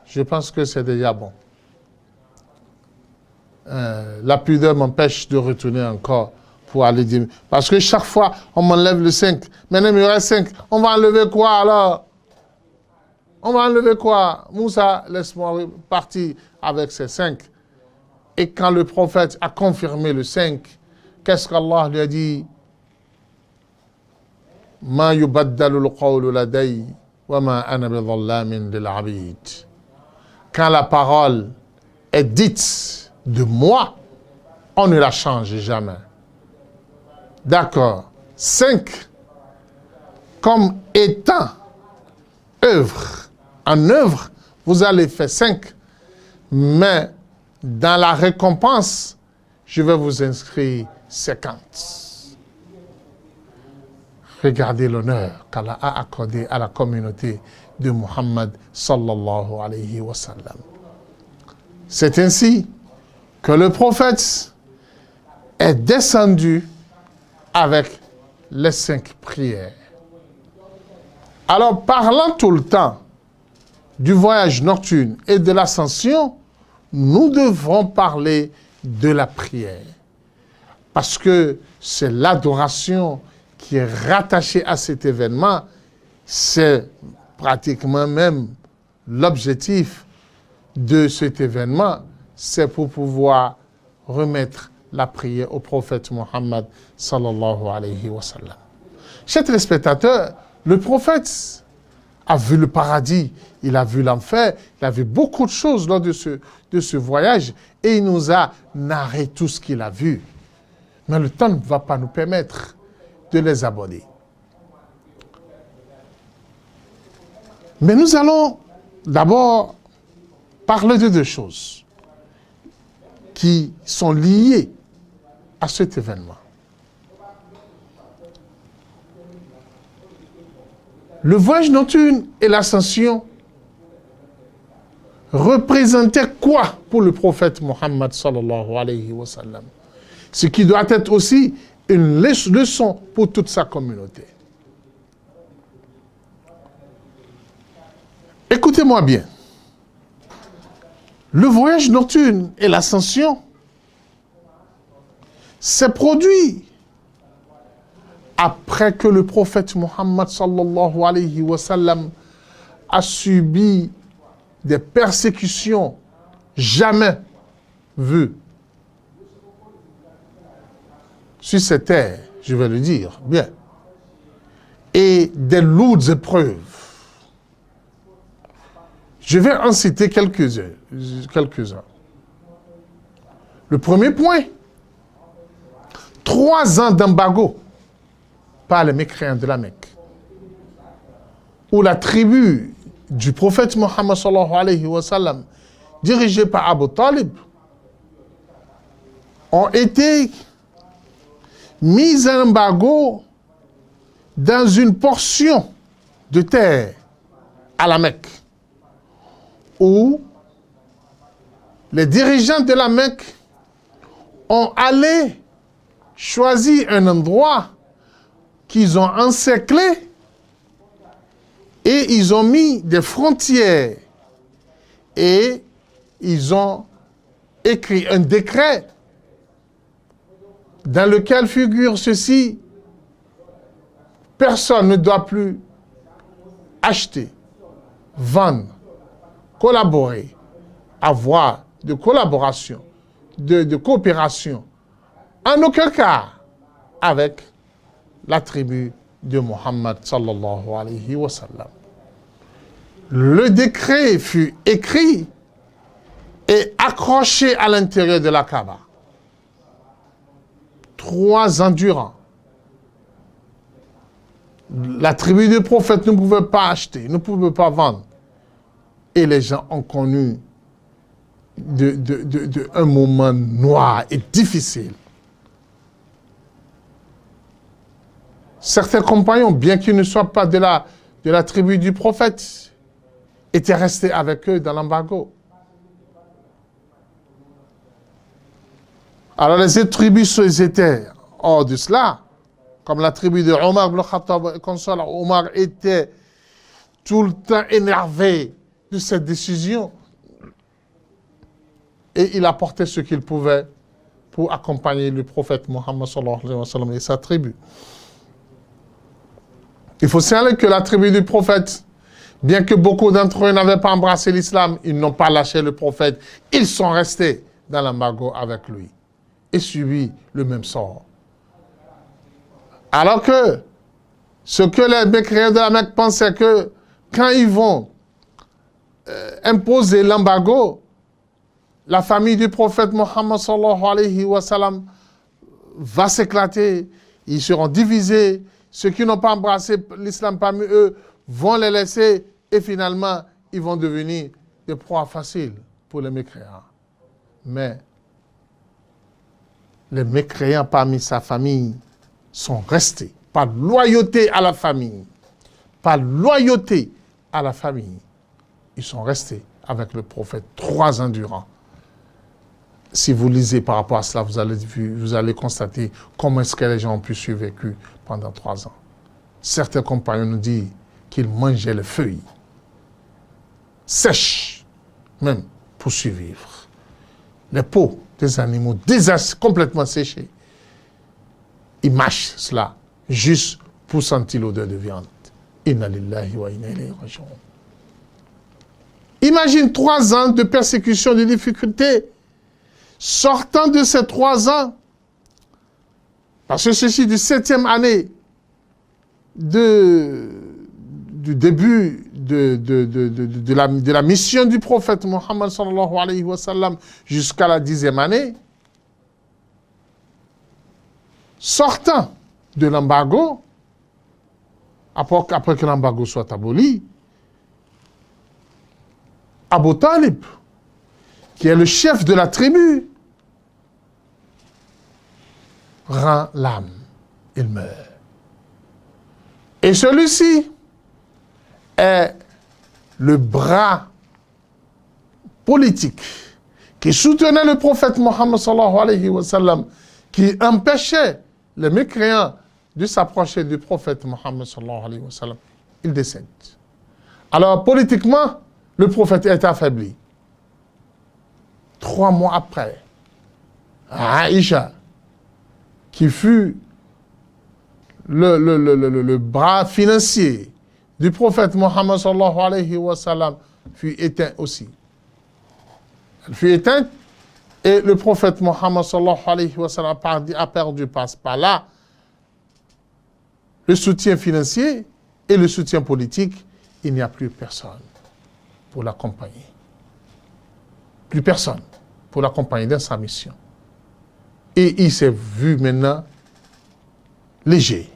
[SPEAKER 2] je pense que c'est déjà bon. La pudeur m'empêche de retourner encore pour aller dire. Parce que chaque fois, on m'enlève le 5. Maintenant, il y aurait 5. On va enlever quoi alors? On va enlever quoi? Moussa, laisse-moi partir avec ces 5. Et quand le prophète a confirmé le 5, qu'est-ce qu'Allah lui a dit? Ma yubaddalu al-qawlu laday wa ma ana bidhallamin lil abid. Quand la parole est dite de moi, on ne la change jamais. D'accord. 5, comme étant œuvre. En œuvre, vous allez faire 5. Mais dans la récompense, je vais vous inscrire 50. Regardez l'honneur qu'Allah a accordé à la communauté de Muhammad sallallahu alayhi wa sallam. C'est ainsi que le prophète est descendu avec les 5 prières. Alors, parlant tout le temps du voyage nocturne et de l'ascension, nous devrons parler de la prière. Parce que c'est l'adoration qui est rattachée à cet événement. C'est pratiquement même l'objectif de cet événement, c'est pour pouvoir remettre la prière au prophète Muhammad sallallahu alayhi wa sallam. Chers téléspectateurs, le prophète a vu le paradis, il a vu l'enfer, il a vu beaucoup de choses lors de ce voyage et il nous a narré tout ce qu'il a vu. Mais le temps ne va pas nous permettre de les aborder. Mais nous allons d'abord parler de 2 choses qui sont liées à cet événement. Le voyage nocturne et l'ascension représentaient quoi pour le prophète Muhammad sallallahu alayhi wa sallam? Ce qui doit être aussi une leçon pour toute sa communauté. Écoutez-moi bien. Le voyage nocturne et l'ascension s'est produit après que le prophète Muhammad sallallahu alayhi wa sallam a subi des persécutions jamais vues. sur cette terre, je vais le dire, bien, et des lourdes épreuves. Je vais en citer quelques-uns. Le premier point, 3 ans d'embargo par les mécréants de la Mecque, où la tribu du prophète Mohammed sallallahu alayhi wa sallam, dirigée par Abu Talib, ont été mis en embargo dans une portion de terre à la Mecque, où les dirigeants de la Mecque ont allé choisir un endroit qu'ils ont encerclé et ils ont mis des frontières et ils ont écrit un décret dans lequel figure ceci: personne ne doit plus acheter, vendre, collaborer, avoir de collaboration, de coopération, en aucun cas avec la tribu de Muhammad sallallahu alayhi wa sallam. Le décret fut écrit et accroché à l'intérieur de la Kaaba. 3 ans durant. La tribu du prophète ne pouvait pas acheter, ne pouvait pas vendre. Et les gens ont connu un moment noir et difficile. Certains compagnons, bien qu'ils ne soient pas de la tribu du prophète, étaient restés avec eux dans l'embargo. Alors les autres tribus étaient hors de cela, comme la tribu de Omar ibn Khattab et consorts. Omar était tout le temps énervé de cette décision et il apportait ce qu'il pouvait pour accompagner le prophète Mohammed sallallahu alayhi wa sallam et sa tribu. Il faut signaler que la tribu du prophète, bien que beaucoup d'entre eux n'avaient pas embrassé l'islam, ils n'ont pas lâché le prophète. Ils sont restés dans l'embargo avec lui et subi le même sort. Alors que ce que les mécréants de la Mecque pensaient que quand ils vont imposer l'embargo, la famille du prophète Mohammed sallallahu alayhi wa sallam va s'éclater, ils seront divisés. Ceux qui n'ont pas embrassé l'islam parmi eux vont les laisser et finalement, ils vont devenir des proies faciles pour les mécréants. Mais les mécréants parmi sa famille sont restés par loyauté à la famille. Par loyauté à la famille. Ils sont restés avec le prophète 3 ans durant. Si vous lisez par rapport à cela, vous allez constater comment est-ce que les gens ont pu survécu pendant 3 ans. Certains compagnons nous disent qu'ils mangeaient les feuilles sèches, même pour survivre. Les peaux des animaux complètement séchés. Ils mâchent cela juste pour sentir l'odeur de viande. Inna lillahi wa inna ilayhi raji'un. Imagine 3 ans de persécution, de difficultés. Sortant de ces 3 ans, parce que ceci du 7e année du début de la mission du prophète Mohammed sallallahu alayhi wa sallam jusqu'à la 10e année, sortant de l'embargo, après que l'embargo soit aboli, Abu Talib, qui est le chef de la tribu, rend l'âme, il meurt. Et celui-ci est le bras politique qui soutenait le prophète Mohammed sallallahu alayhi wa sallam, qui empêchait les mécréants de s'approcher du prophète Mohammed sallallahu alayhi wa sallam. Il décède. Alors politiquement, le prophète est affaibli. 3 mois après, Aïcha, qui fut le bras financier du prophète Mohammed sallallahu alayhi wa sallam, fut éteint aussi. Elle fut éteinte Et le prophète Mohammed sallallahu alayhi wa sallam a perdu par là le soutien financier et le soutien politique. Il n'y a plus personne pour l'accompagner. Plus personne pour l'accompagner dans sa mission. Et il s'est vu maintenant léger.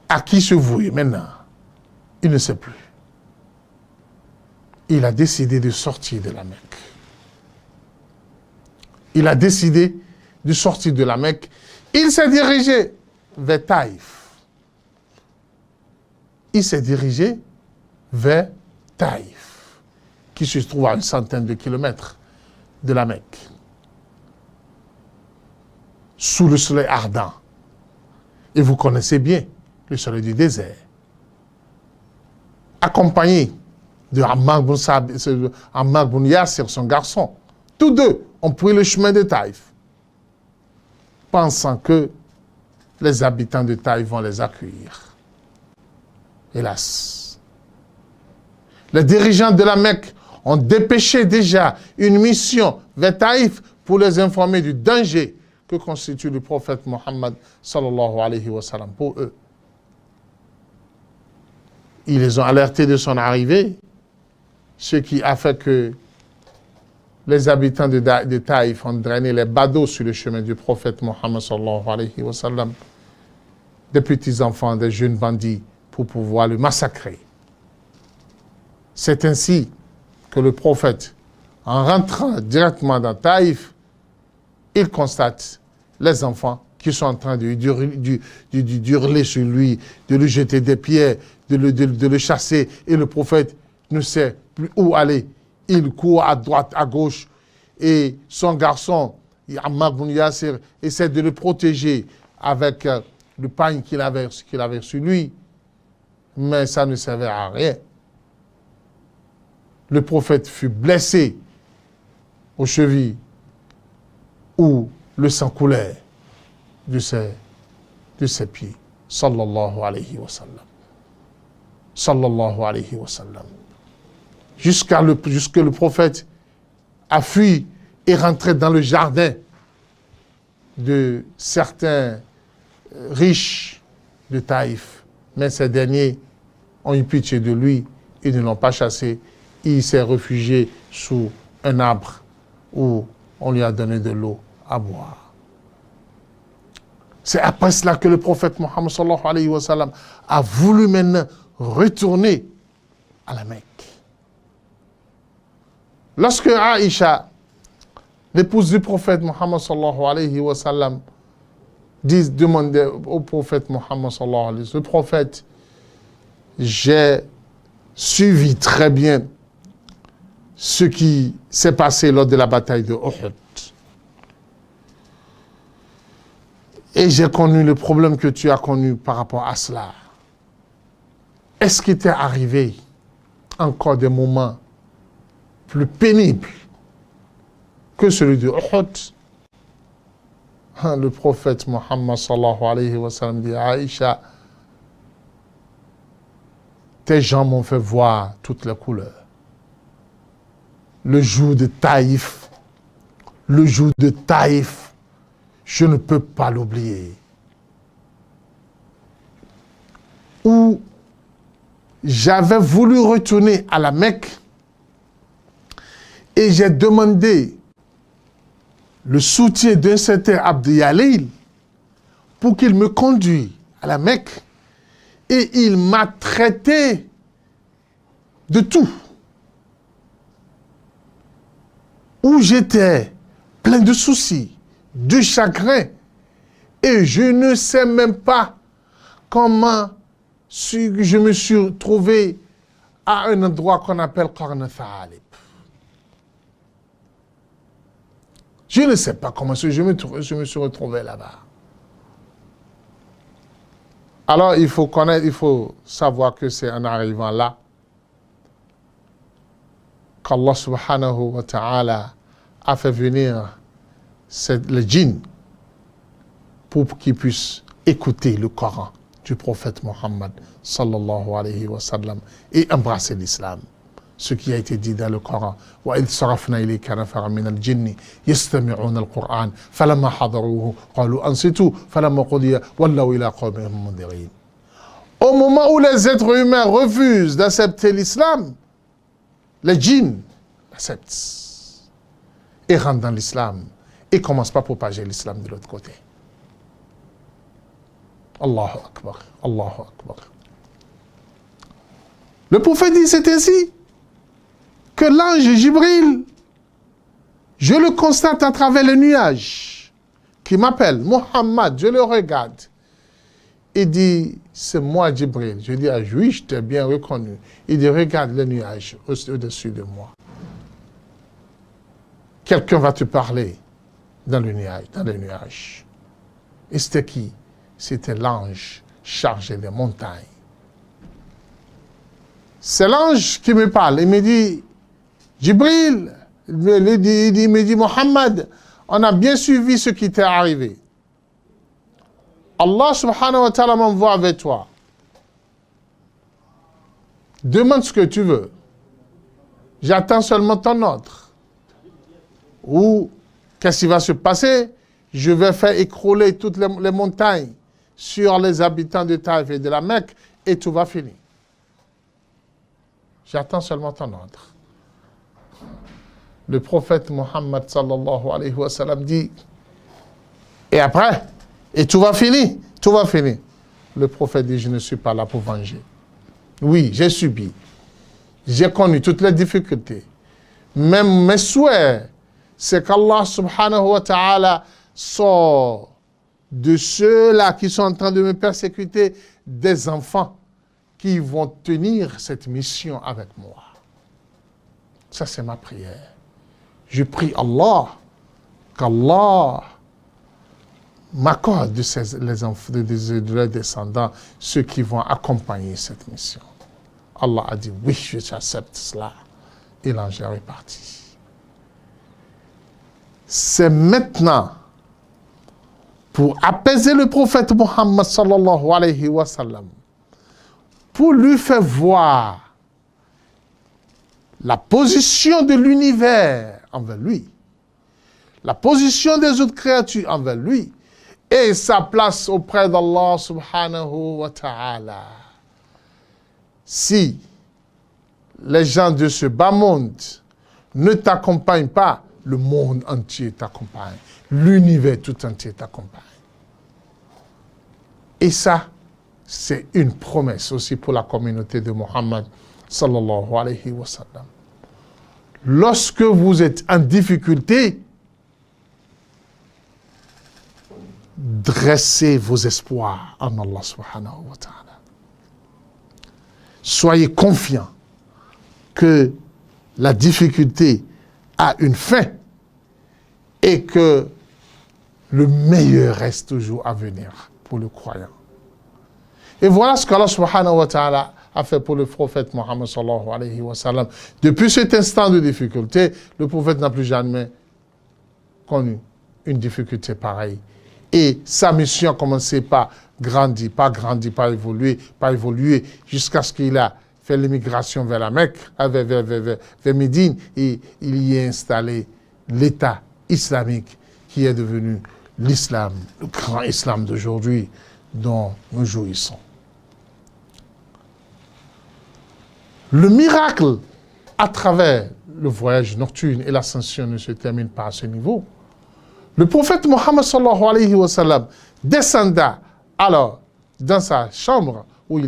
[SPEAKER 2] À qui se vouer maintenant? Il ne sait plus. Il a décidé de sortir de la Mecque. Il a décidé de sortir de la Mecque. Il s'est dirigé vers Taïf. Il s'est dirigé vers Taïf, qui se trouve à une centaine de kilomètres de la Mecque, sous le soleil ardent. Et vous connaissez bien le soleil du désert. Accompagné de Ammar bin Yasir, son garçon. Tous deux ont pris le chemin de Taïf, pensant que les habitants de Taïf vont les accueillir. Hélas. Les dirigeants de la Mecque ont dépêché déjà une mission vers Taïf pour les informer du danger que constitue le prophète Mohammed sallallahu alayhi wa sallam pour eux. Ils les ont alertés de son arrivée, ce qui a fait que les habitants de Taïf ont drainé les badauds sur le chemin du prophète Mohammed sallallahu alayhi wa sallam, des petits-enfants, des jeunes bandits, pour pouvoir le massacrer. C'est ainsi que le prophète, en rentrant directement dans Taïf, il constate les enfants qui sont en train d'hurler sur lui, de lui jeter des pierres, de le chasser. Et le prophète ne sait plus où aller. Il court à droite, à gauche. Et son garçon, Ammar bin Yasir, essaie de le protéger avec le pagne qu'il avait sur lui. Mais ça ne servait à rien. Le prophète fut blessé aux chevilles où le sang coulait de ses pieds. Sallallahu alayhi wa sallam. Sallallahu alayhi wa sallam. Jusque le prophète a fui et rentré dans le jardin de certains riches de Taïf. Mais ces derniers ont eu pitié de lui, ils ne l'ont pas chassé. Il s'est réfugié sous un arbre où on lui a donné de l'eau à boire. C'est après cela que le prophète Mohammed sallallahu alayhi wa sallam a voulu maintenant retourner à la Mecque. Lorsque Aïcha, l'épouse du prophète Mohammed sallallahu alayhi wa sallam, demandait au prophète Mohammed sallallahu alayhi wa sallam, le prophète, j'ai suivi très bien ce qui s'est passé lors de la bataille de Uhud. Et j'ai connu le problème que tu as connu par rapport à cela. Est-ce qu'il t'est arrivé encore des moments plus pénibles que celui de Uhud? Le prophète Mohammed sallallahu alayhi wa sallam dit à Aïcha, tes gens m'ont fait voir toutes les couleurs. Le jour de Taïf, je ne peux pas l'oublier. Où j'avais voulu retourner à la Mecque et j'ai demandé le soutien d'un certain Abd Yalil pour qu'il me conduise à la Mecque et il m'a traité de tout. Où j'étais plein de soucis, de chagrin, et je ne sais même pas comment je me suis trouvé à un endroit qu'on appelle Qarn Thalib. Je ne sais pas comment je me suis retrouvé là-bas. Alors il faut savoir que c'est en arrivant là qu'Allah subhanahu wa ta'ala a fait venir le djinn pour qu'ils puissent écouter le Coran du prophète Mohammed sallallahu alayhi wa sallam et embrasser l'islam. ce qui a été dit dans le Coran. وَإِذْ صَرَفْنَا إِلَيْكَ نَفَرًا مِنَ الْجِنِّ يَسْتَمِعُونَ الْقُرْآنَ فَلَمَّا حَضَرُوهُ قَالُوا أَنصِتُوا فَلَمَّا قُضِيَ وَلَّوْا إِلَىٰ قَوْمِهِم مُنذِرِينَ. Au moment où les êtres humains refusent d'accepter l'islam, les djinns l'acceptent et rentrent dans l'islam et commencent pas à propager l'islam de l'autre côté. Allahu Akbar, Allahu Akbar. Le prophète dit, c'est ainsi que l'ange Jibril, je le constate à travers le nuage, qui m'appelle, Muhammad, je le regarde. Il dit, c'est moi Jibril. Je dis, ah oui, je t'ai bien reconnu. Il dit, regarde le nuage au-dessus de moi. Quelqu'un va te parler dans le nuage. Et c'était qui? C'était l'ange chargé des montagnes. C'est l'ange qui me parle. Il me dit, Jibril, il me dit, Mohammed, on a bien suivi ce qui t'est arrivé. Allah subhanahu wa ta'ala m'envoie avec toi. Demande ce que tu veux. J'attends seulement ton ordre. Ou, qu'est-ce qui va se passer? Je vais faire écrouler toutes les montagnes sur les habitants de Taïf et de la Mecque et tout va finir. J'attends seulement ton ordre. Le prophète Mohammed sallallahu alayhi wa sallam dit, et après, et tout va finir, tout va finir. Le prophète dit, je ne suis pas là pour venger. Oui, j'ai subi. J'ai connu toutes les difficultés. Même mes souhaits, c'est qu'Allah subhanahu wa ta'ala sort de ceux-là qui sont en train de me persécuter des enfants qui vont tenir cette mission avec moi. Ça, c'est ma prière. Je prie Allah, qu'Allah m'accorde les enfants, de leurs descendants, ceux qui vont accompagner cette mission. Allah a dit, oui, j'accepte cela. Et l'ange est reparti. C'est maintenant, pour apaiser le prophète Muhammad sallallahu alayhi wa sallam, pour lui faire voir la position de l'univers envers lui, la position des autres créatures envers lui, et sa place auprès d'Allah subhanahu wa ta'ala. Si les gens de ce bas monde ne t'accompagnent pas, le monde entier t'accompagne, l'univers tout entier t'accompagne. Et ça, c'est une promesse aussi pour la communauté de Muhammad sallallahu alayhi wa sallam. Lorsque vous êtes en difficulté, dressez vos espoirs en Allah subhanahu wa ta'ala. Soyez confiants que la difficulté a une fin et que le meilleur reste toujours à venir pour le croyant. Et voilà ce qu'Allah subhanahu wa ta'ala a fait pour le prophète Mohammed sallallahu alayhi wa sallam. Depuis cet instant de difficulté, le prophète n'a plus jamais connu une difficulté pareille. Et sa mission a commencé par grandir, par évoluer, jusqu'à ce qu'il a fait l'immigration vers la Mecque, vers Médine, et il y a installé l'État islamique qui est devenu l'islam, le grand islam d'aujourd'hui dont nous jouissons. Le miracle à travers le voyage nocturne et l'ascension ne se termine pas à ce niveau. Le prophète Mohammed sallallahu alayhi wa sallam descenda alors dans sa chambre où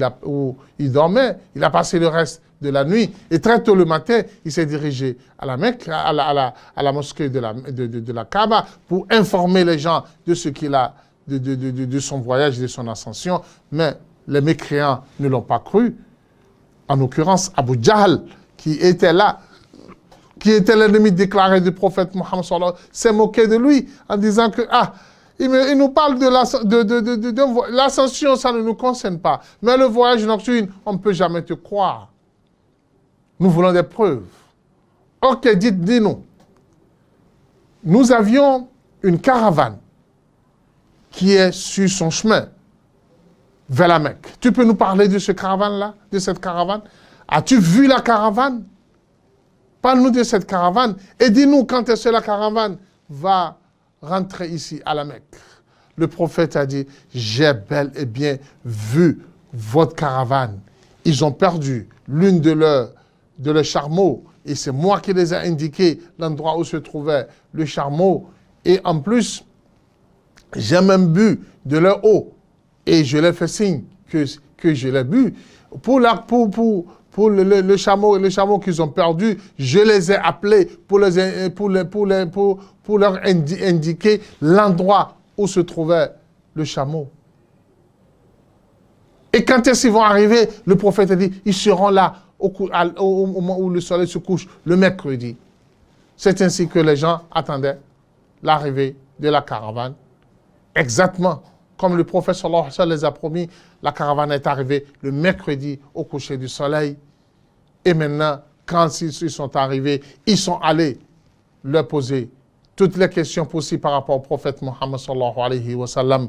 [SPEAKER 2] il dormait, il a passé le reste de la nuit et très tôt le matin, il s'est dirigé à la Mecque, à la mosquée de la Kaaba pour informer les gens de ce qu'il a, de son voyage, de son ascension, mais les mécréants ne l'ont pas cru. En l'occurrence, Abu Jahl, qui était là, qui était l'ennemi déclaré du prophète Mohammed sallallahu alayhi wa sallam, s'est moqué de lui en disant que, il nous parle de l'ascension, ça ne nous concerne pas. Mais le voyage nocturne, on ne peut jamais te croire. Nous voulons des preuves. Ok, dis-nous. Nous avions une caravane qui est sur son chemin vers la Mecque. Tu peux nous parler de ce caravane-là, de cette caravane? As-tu vu la caravane? Parle-nous de cette caravane et dis-nous quand est-ce que la caravane va rentrer ici à la Mecque. Le prophète a dit, j'ai bel et bien vu votre caravane. Ils ont perdu l'une de leurs chameaux et c'est moi qui les ai indiqué l'endroit où se trouvait le chameau. Et en plus, j'ai même bu de leur eau et je leur fais signe que je l'ai bu. Pour le chameau qu'ils ont perdu, je les ai appelés pour leur indiquer l'endroit où se trouvait le chameau. Et quand est-ce qu'ils vont arriver? Le prophète a dit, ils seront là au moment où le soleil se couche, le mercredi. C'est ainsi que les gens attendaient l'arrivée de la caravane. Exactement comme le prophète sallallahu alayhi wa sallam les a promis, la caravane est arrivée le mercredi au coucher du soleil. Et maintenant, quand ils sont arrivés, ils sont allés leur poser toutes les questions possibles par rapport au prophète Mohammed sallallahu alayhi wa sallam.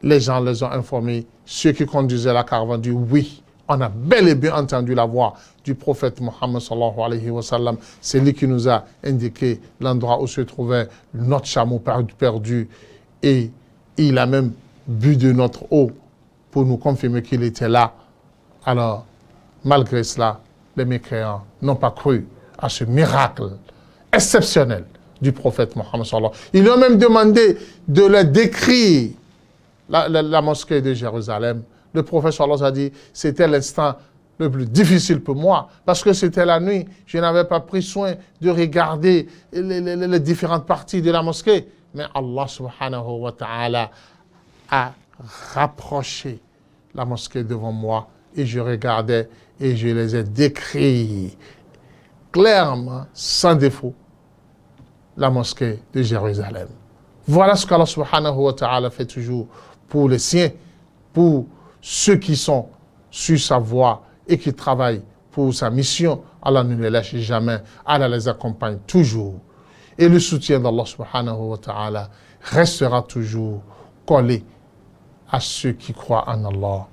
[SPEAKER 2] Les gens les ont informés. Ceux qui conduisaient la caravane disent oui, on a bel et bien entendu la voix du prophète Mohammed sallallahu alayhi wa sallam. C'est lui qui nous a indiqué l'endroit où se trouvait notre chameau perdu. Et il a même bu de notre eau pour nous confirmer qu'il était là. Alors, malgré cela, les mécréants n'ont pas cru à ce miracle exceptionnel du prophète Mohammed sallallahu alayhi wa sallam. Ils lui ont même demandé de leur décrire la mosquée de Jérusalem. Le prophète sallallahu alayhi wa sallam a dit, c'était l'instant le plus difficile pour moi, parce que c'était la nuit, je n'avais pas pris soin de regarder les différentes parties de la mosquée. Mais Allah subhanahu wa ta'ala a rapproché la mosquée devant moi et je regardais et je les ai décrits clairement, sans défaut, la mosquée de Jérusalem. Voilà ce qu'Allah subhanahu wa ta'ala fait toujours pour les siens, pour ceux qui sont sur sa voie et qui travaillent pour sa mission. Allah ne les lâche jamais, Allah les accompagne toujours. Et le soutien d'Allah subhanahu wa ta'ala restera toujours collé à ceux qui croient en Allah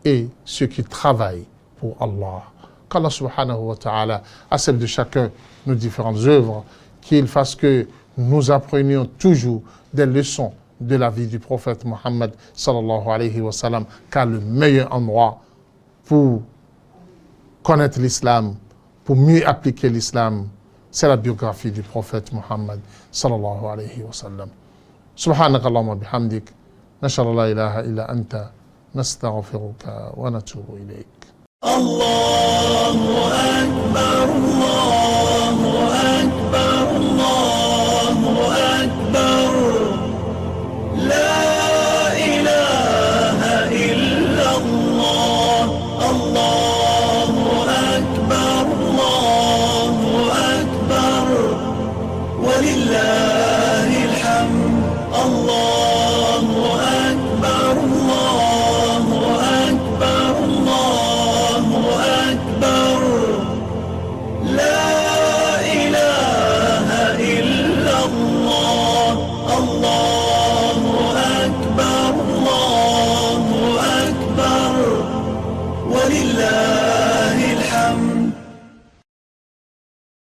[SPEAKER 2] et ceux qui travaillent pour Allah. Qu'Allah subhanahu wa ta'ala accepte de chacun nos différentes œuvres, qu'il fasse que nous apprenions toujours des leçons de la vie du prophète Mohammed sallallahu alayhi wa sallam, car le meilleur endroit pour connaître l'islam, pour mieux appliquer l'islam, c'est la biographie du prophète Mohammed sallallahu alayhi wa sallam. Subhanak Allahumma bihamdik, nashhadu la ilaha illa anta, nastaghfiruka wa natubu ilayk.
[SPEAKER 4] Allahu akbar, Allahu akbar, Allahu akbar. La ilaha illa Allah, Allahu akbar, Allahu akbar. Walillahi alhamd, Allahu akbar, Allahu akbar, Allahu akbar. La ilaha illa Allah, Allahu akbar, Allahu akbar. Walillah.